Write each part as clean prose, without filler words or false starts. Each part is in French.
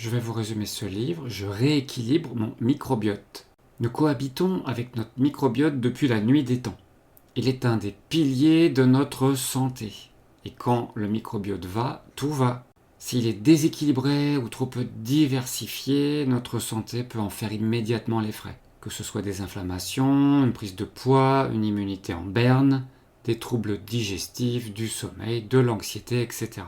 Je vais vous résumer ce livre. Je rééquilibre mon microbiote. Nous cohabitons avec notre microbiote depuis la nuit des temps. Il est un des piliers de notre santé. Et quand le microbiote va, tout va. S'il est déséquilibré ou trop peu diversifié, notre santé peut en faire immédiatement les frais. Que ce soit des inflammations, une prise de poids, une immunité en berne, des troubles digestifs, du sommeil, de l'anxiété, etc.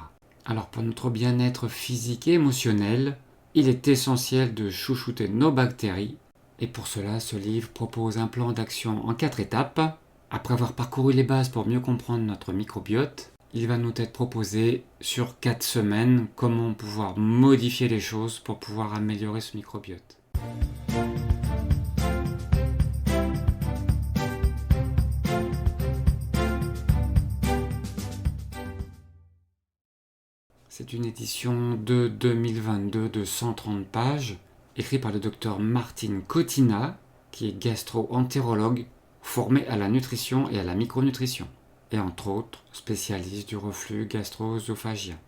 Alors pour notre bien-être physique et émotionnel, il est essentiel de chouchouter nos bactéries. Et pour cela, ce livre propose un plan d'action en 4 étapes. Après avoir parcouru les bases pour mieux comprendre notre microbiote, il va nous être proposé sur 4 semaines comment pouvoir modifier les choses pour pouvoir améliorer ce microbiote. C'est une édition de 2022 de 130 pages, écrite par le docteur Martine Cotina, qui est gastro-entérologue formé à la nutrition et à la micronutrition, et entre autres spécialiste du reflux gastro-œsophagien.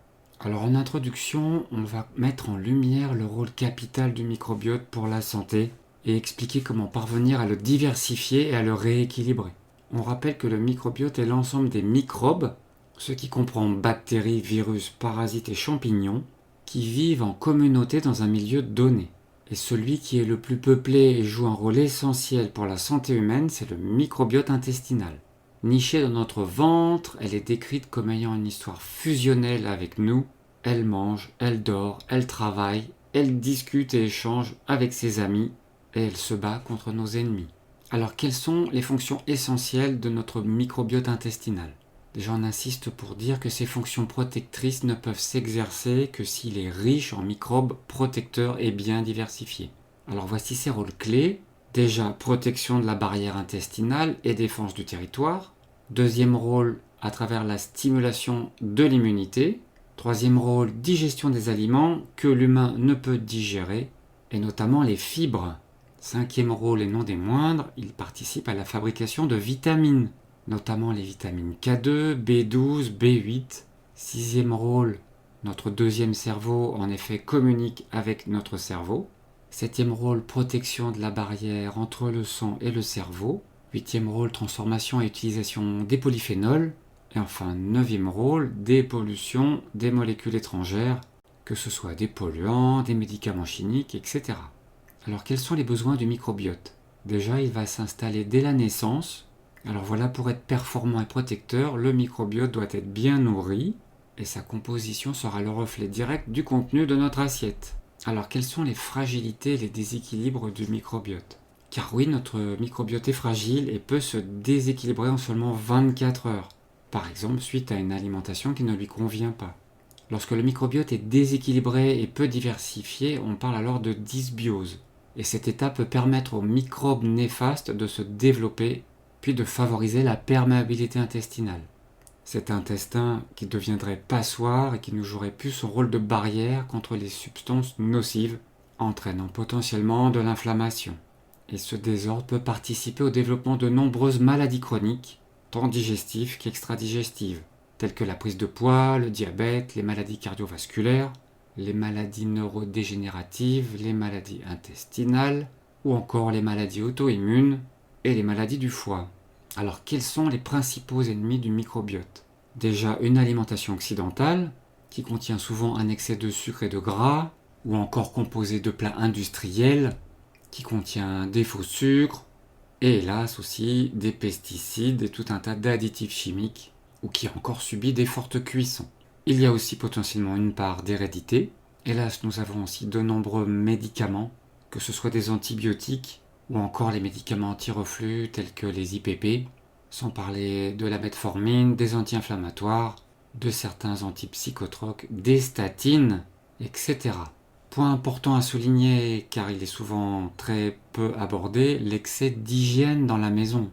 Alors en introduction, on va mettre en lumière le rôle capital du microbiote pour la santé et expliquer comment parvenir à le diversifier et à le rééquilibrer. On rappelle que le microbiote est l'ensemble des microbes, ce qui comprend bactéries, virus, parasites et champignons, qui vivent en communauté dans un milieu donné. Et celui qui est le plus peuplé et joue un rôle essentiel pour la santé humaine, c'est le microbiote intestinal. Nichée dans notre ventre, elle est décrite comme ayant une histoire fusionnelle avec nous. Elle mange, elle dort, elle travaille, elle discute et échange avec ses amis, et elle se bat contre nos ennemis. Alors quelles sont les fonctions essentielles de notre microbiote intestinal ? Déjà, on insiste pour dire que ces fonctions protectrices ne peuvent s'exercer que s'il est riche en microbes protecteurs et bien diversifiés. Alors voici ses rôles clés. Déjà, protection de la barrière intestinale et défense du territoire. Deuxième rôle, à travers la stimulation de l'immunité. Troisième rôle, digestion des aliments que l'humain ne peut digérer, et notamment les fibres. Cinquième rôle, et non des moindres, il participe à la fabrication de vitamines, notamment les vitamines K2, B12, B8. Sixième rôle, notre deuxième cerveau en effet communique avec notre cerveau. Septième rôle, protection de la barrière entre le sang et le cerveau. Huitième rôle, transformation et utilisation des polyphénols. Et enfin, neuvième rôle, dépollution des molécules étrangères, que ce soit des polluants, des médicaments chimiques, etc. Alors quels sont les besoins du microbiote ? Déjà, il va s'installer dès la naissance. Alors voilà, pour être performant et protecteur, le microbiote doit être bien nourri et sa composition sera le reflet direct du contenu de notre assiette. Alors quelles sont les fragilités et les déséquilibres du microbiote ? Car oui, notre microbiote est fragile et peut se déséquilibrer en seulement 24 heures. Par exemple, suite à une alimentation qui ne lui convient pas. Lorsque le microbiote est déséquilibré et peu diversifié, on parle alors de dysbiose. Et cet état peut permettre aux microbes néfastes de se développer puis de favoriser la perméabilité intestinale. Cet intestin qui deviendrait passoire et qui nous jouerait plus son rôle de barrière contre les substances nocives, entraînant potentiellement de l'inflammation. Et ce désordre peut participer au développement de nombreuses maladies chroniques, tant digestives qu'extradigestives, telles que la prise de poids, le diabète, les maladies cardiovasculaires, les maladies neurodégénératives, les maladies intestinales, ou encore les maladies auto-immunes et les maladies du foie. Alors quels sont les principaux ennemis du microbiote ? Déjà une alimentation occidentale, qui contient souvent un excès de sucre et de gras, ou encore composée de plats industriels, qui contient des faux sucres, et hélas aussi des pesticides et tout un tas d'additifs chimiques, ou qui a encore subi des fortes cuissons. Il y a aussi potentiellement une part d'hérédité. Hélas, nous avons aussi de nombreux médicaments, que ce soit des antibiotiques, ou encore les médicaments anti-reflux tels que les IPP, sans parler de la metformine, des anti-inflammatoires, de certains antipsychotropes, des statines, etc. Point important à souligner, car il est souvent très peu abordé, l'excès d'hygiène dans la maison.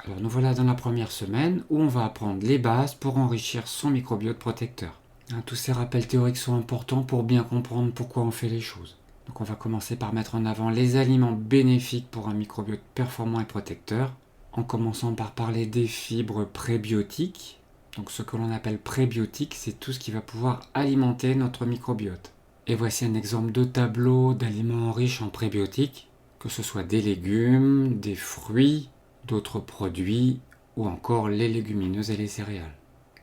Alors nous voilà dans la première semaine où on va apprendre les bases pour enrichir son microbiote protecteur. Tous ces rappels théoriques sont importants pour bien comprendre pourquoi on fait les choses. Donc on va commencer par mettre en avant les aliments bénéfiques pour un microbiote performant et protecteur, en commençant par parler des fibres prébiotiques. Donc ce que l'on appelle prébiotiques, c'est tout ce qui va pouvoir alimenter notre microbiote. Et voici un exemple de tableau d'aliments riches en prébiotiques, que ce soit des légumes, des fruits, d'autres produits, ou encore les légumineuses et les céréales.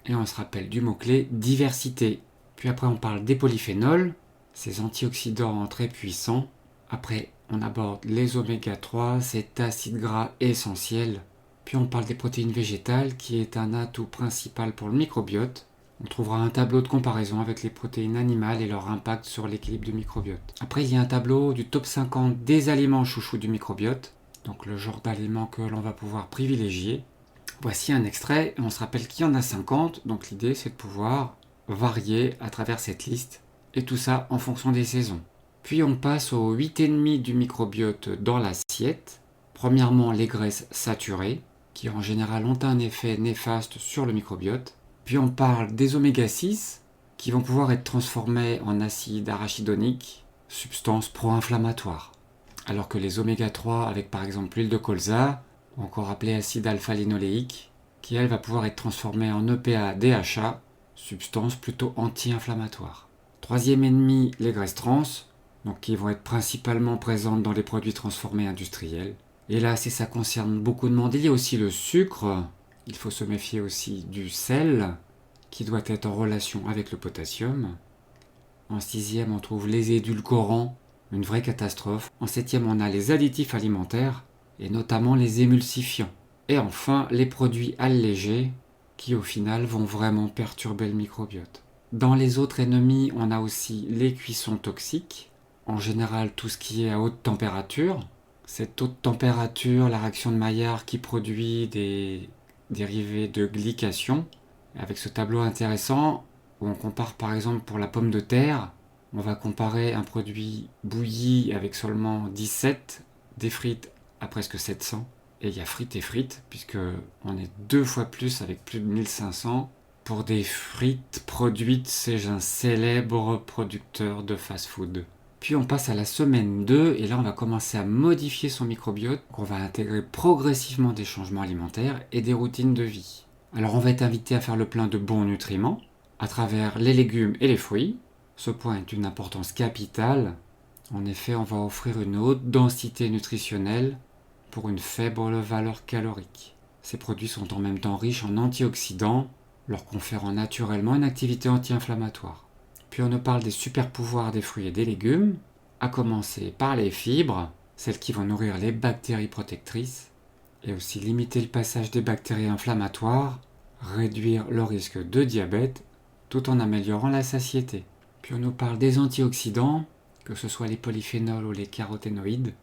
Et on se rappelle du mot-clé diversité. Puis après on parle des polyphénols, ces antioxydants très puissants. Après on aborde les oméga 3, cet acide gras essentiel. Puis on parle des protéines végétales qui est un atout principal pour le microbiote. On trouvera un tableau de comparaison avec les protéines animales et leur impact sur l'équilibre du microbiote. Après il y a un tableau du top 50 des aliments chouchous du microbiote, donc le genre d'aliments que l'on va pouvoir privilégier. Voici un extrait, et on se rappelle qu'il y en a 50, donc l'idée c'est de pouvoir varier à travers cette liste, et tout ça en fonction des saisons. Puis on passe aux 8,5 du microbiote dans l'assiette. Premièrement, les graisses saturées, qui en général ont un effet néfaste sur le microbiote. Puis on parle des oméga 6, qui vont pouvoir être transformés en acide arachidonique, substance pro-inflammatoire. Alors que les oméga 3, avec par exemple l'huile de colza, ou encore appelée acide alpha-linoléique, qui elle va pouvoir être transformée en EPA-DHA, substance plutôt anti-inflammatoire. Troisième ennemi, les graisses trans, donc qui vont être principalement présentes dans les produits transformés industriels. Et là, si ça concerne beaucoup de monde, il y a aussi le sucre, il faut se méfier aussi du sel, qui doit être en relation avec le potassium. En sixième, on trouve les édulcorants, une vraie catastrophe. En septième, on a les additifs alimentaires, et notamment les émulsifiants. Et enfin, les produits allégés, qui au final vont vraiment perturber le microbiote. Dans les autres ennemis, on a aussi les cuissons toxiques, en général tout ce qui est à haute température. Cette haute température, la réaction de Maillard qui produit des dérivés de glycation. Avec ce tableau intéressant, où on compare par exemple pour la pomme de terre, on va comparer un produit bouilli avec seulement 17, des frites à presque 700, et il y a frites et frites, puisque on est 2 fois plus avec plus de 1500 pour des frites produites chez un célèbre producteur de fast-food. Puis on passe à la semaine 2, et là on va commencer à modifier son microbiote, on va intégrer progressivement des changements alimentaires et des routines de vie. Alors on va être invité à faire le plein de bons nutriments, à travers les légumes et les fruits. Ce point est d'une importance capitale. En effet, on va offrir une haute densité nutritionnelle pour une faible valeur calorique. Ces produits sont en même temps riches en antioxydants, leur conférant naturellement une activité anti-inflammatoire. Puis on nous parle des super pouvoirs des fruits et des légumes, à commencer par les fibres, celles qui vont nourrir les bactéries protectrices, et aussi limiter le passage des bactéries inflammatoires, réduire le risque de diabète, tout en améliorant la satiété. Puis on nous parle des antioxydants, que ce soit les polyphénols ou les caroténoïdes,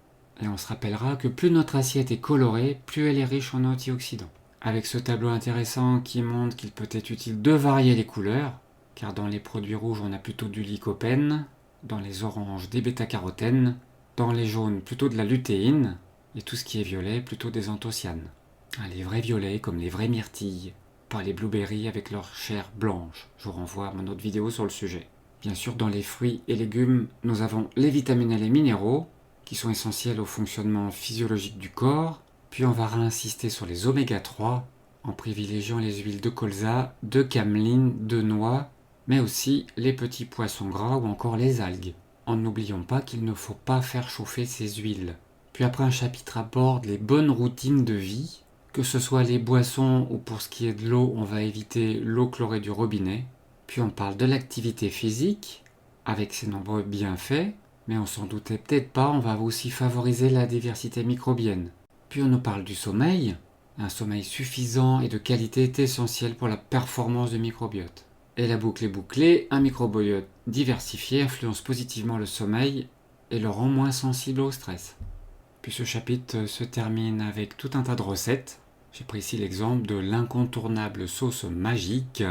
et on se rappellera que plus notre assiette est colorée, plus elle est riche en antioxydants. Avec ce tableau intéressant qui montre qu'il peut être utile de varier les couleurs, car dans les produits rouges on a plutôt du lycopène, dans les oranges des bêta-carotènes, dans les jaunes plutôt de la lutéine, et tout ce qui est violet plutôt des anthocyanes. Les vrais violets comme les vraies myrtilles, pas les blueberries avec leur chair blanche. Je vous renvoie à mon autre vidéo sur le sujet. Bien sûr, dans les fruits et légumes, nous avons les vitamines et les minéraux, qui sont essentiels au fonctionnement physiologique du corps. Puis on va réinsister sur les oméga 3, en privilégiant les huiles de colza, de cameline, de noix, mais aussi les petits poissons gras ou encore les algues. En n'oublions pas qu'il ne faut pas faire chauffer ces huiles. Puis après un chapitre aborde les bonnes routines de vie, que ce soit les boissons ou pour ce qui est de l'eau, on va éviter l'eau chlorée du robinet. Puis on parle de l'activité physique, avec ses nombreux bienfaits, mais on s'en doutait peut-être pas, on va aussi favoriser la diversité microbienne. Puis on nous parle du sommeil. Un sommeil suffisant et de qualité est essentiel pour la performance du microbiote. Et la boucle est bouclée, un microbiote diversifié influence positivement le sommeil et le rend moins sensible au stress. Puis ce chapitre se termine avec tout un tas de recettes. J'ai pris ici l'exemple de l'incontournable sauce magique,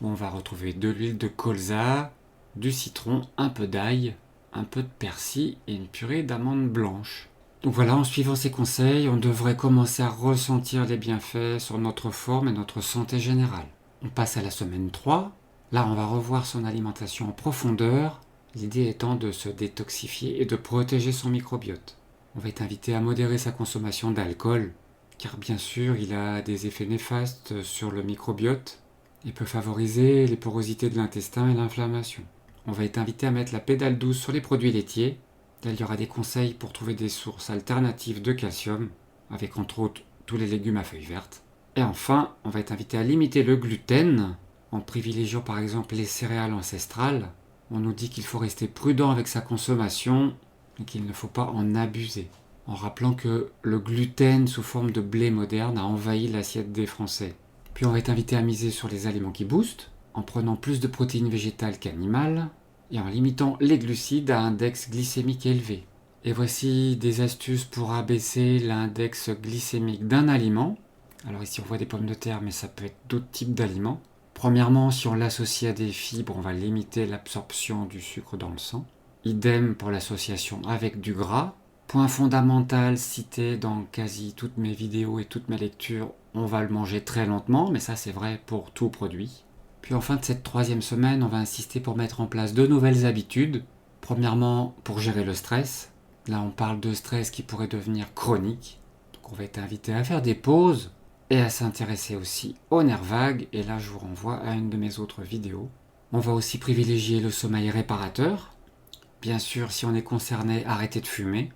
où on va retrouver de l'huile de colza, du citron, un peu d'ail, un peu de persil et une purée d'amandes blanches. Donc voilà, en suivant ces conseils, on devrait commencer à ressentir les bienfaits sur notre forme et notre santé générale. On passe à la semaine 3. Là, on va revoir son alimentation en profondeur, l'idée étant de se détoxifier et de protéger son microbiote. On va être invité à modérer sa consommation d'alcool, car bien sûr, il a des effets néfastes sur le microbiote et peut favoriser les porosités de l'intestin et l'inflammation. on va être invité à mettre la pédale douce sur les produits laitiers. Là, il y aura des conseils pour trouver des sources alternatives de calcium, avec entre autres tous les légumes à feuilles vertes. Et enfin, on va être invité à limiter le gluten, en privilégiant par exemple les céréales ancestrales. On nous dit qu'il faut rester prudent avec sa consommation et qu'il ne faut pas en abuser. En rappelant que le gluten sous forme de blé moderne a envahi l'assiette des Français. Puis on va être invité à miser sur les aliments qui boostent, en prenant plus de protéines végétales qu'animales, et en limitant les glucides à index glycémique élevé. Et voici des astuces pour abaisser l'index glycémique d'un aliment. Alors ici on voit des pommes de terre, mais ça peut être d'autres types d'aliments. Premièrement, si on l'associe à des fibres, on va limiter l'absorption du sucre dans le sang. Idem pour l'association avec du gras. Point fondamental cité dans quasi toutes mes vidéos et toutes mes lectures, on va le manger très lentement, mais ça c'est vrai pour tout produit. Puis en fin de cette 3e semaine, on va insister pour mettre en place de nouvelles habitudes. Premièrement, pour gérer le stress. Là, on parle de stress qui pourrait devenir chronique. Donc on va être invité à faire des pauses et à s'intéresser aussi aux nerfs vagues. Et là, je vous renvoie à une de mes autres vidéos. On va aussi privilégier le sommeil réparateur. Bien sûr, si on est concerné, arrêtez de fumer.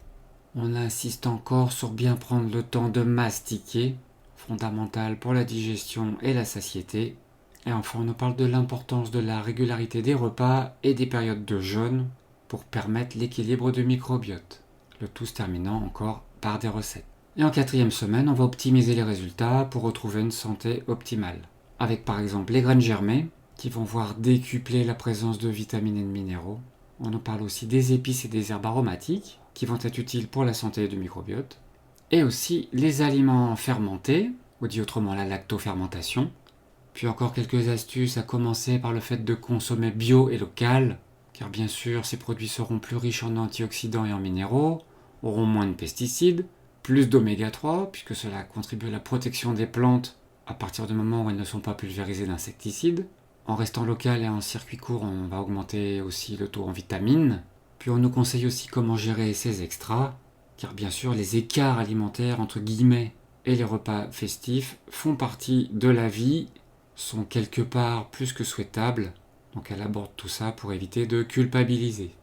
On insiste encore sur bien prendre le temps de mastiquer, fondamental pour la digestion et la satiété. Et enfin, on nous parle de l'importance de la régularité des repas et des périodes de jeûne pour permettre l'équilibre du microbiote. Le tout se terminant encore par des recettes. Et en 4e semaine, on va optimiser les résultats pour retrouver une santé optimale. Avec par exemple les graines germées, qui vont voir décupler la présence de vitamines et de minéraux. On nous parle aussi des épices et des herbes aromatiques, qui vont être utiles pour la santé du microbiote. Et aussi les aliments fermentés, ou dit autrement la lactofermentation. Puis encore quelques astuces, à commencer par le fait de consommer bio et local, car bien sûr ces produits seront plus riches en antioxydants et en minéraux, auront moins de pesticides, plus d'oméga 3, puisque cela contribue à la protection des plantes à partir du moment où elles ne sont pas pulvérisées d'insecticides. En restant local et en circuit court, on va augmenter aussi le taux en vitamines. Puis on nous conseille aussi comment gérer ces extras, car bien sûr les écarts alimentaires entre guillemets et les repas festifs font partie de la vie, sont quelque part plus que souhaitables, donc elle aborde tout ça pour éviter de culpabiliser.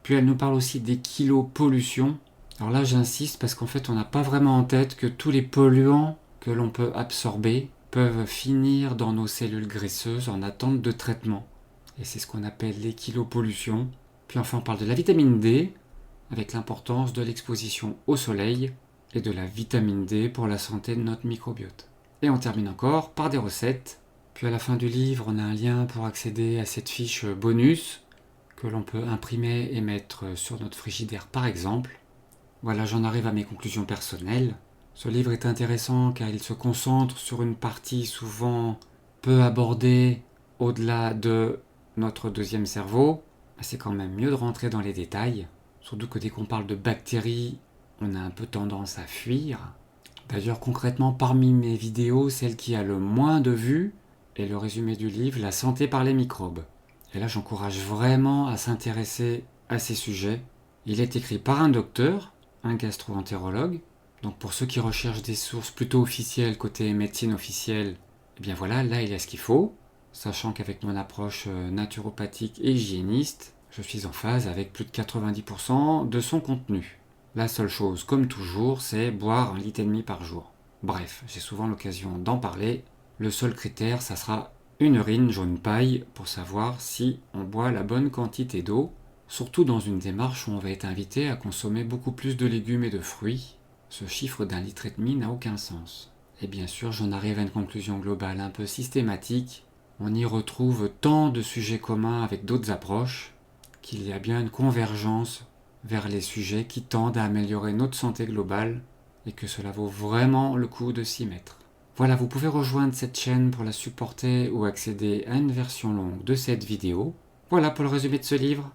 Puis elle nous parle aussi des kilopollutions. Alors là j'insiste parce qu'en fait on n'a pas vraiment en tête que tous les polluants que l'on peut absorber peuvent finir dans nos cellules graisseuses en attente de traitement. Et c'est ce qu'on appelle les kilopollutions. Puis enfin on parle de la vitamine D, avec l'importance de l'exposition au soleil et de la vitamine D pour la santé de notre microbiote. Et on termine encore par des recettes. Puis à la fin du livre, on a un lien pour accéder à cette fiche bonus que l'on peut imprimer et mettre sur notre frigidaire par exemple. Voilà, j'en arrive à mes conclusions personnelles. Ce livre est intéressant car il se concentre sur une partie souvent peu abordée au-delà de notre deuxième cerveau. C'est quand même mieux de rentrer dans les détails, surtout que dès qu'on parle de bactéries, on a un peu tendance à fuir. D'ailleurs, concrètement, parmi mes vidéos, celle qui a le moins de vues est le résumé du livre « La santé par les microbes ». Et là, j'encourage vraiment à s'intéresser à ces sujets. Il est écrit par un docteur, un gastro-entérologue. Donc pour ceux qui recherchent des sources plutôt officielles côté médecine officielle, eh bien voilà, là il y a ce qu'il faut. Sachant qu'avec mon approche naturopathique et hygiéniste, je suis en phase avec plus de 90% de son contenu. La seule chose, comme toujours, c'est boire 1,5 litre par jour. Bref, j'ai souvent l'occasion d'en parler. Le seul critère, ça sera une urine jaune paille pour savoir si on boit la bonne quantité d'eau, surtout dans une démarche où on va être invité à consommer beaucoup plus de légumes et de fruits. Ce chiffre d'1,5 litre n'a aucun sens. Et bien sûr, j'en arrive à une conclusion globale un peu systématique. On y retrouve tant de sujets communs avec d'autres approches qu'il y a bien une convergence vers les sujets qui tendent à améliorer notre santé globale et que cela vaut vraiment le coup de s'y mettre. Voilà, vous pouvez rejoindre cette chaîne pour la supporter ou accéder à une version longue de cette vidéo. Voilà pour le résumé de ce livre.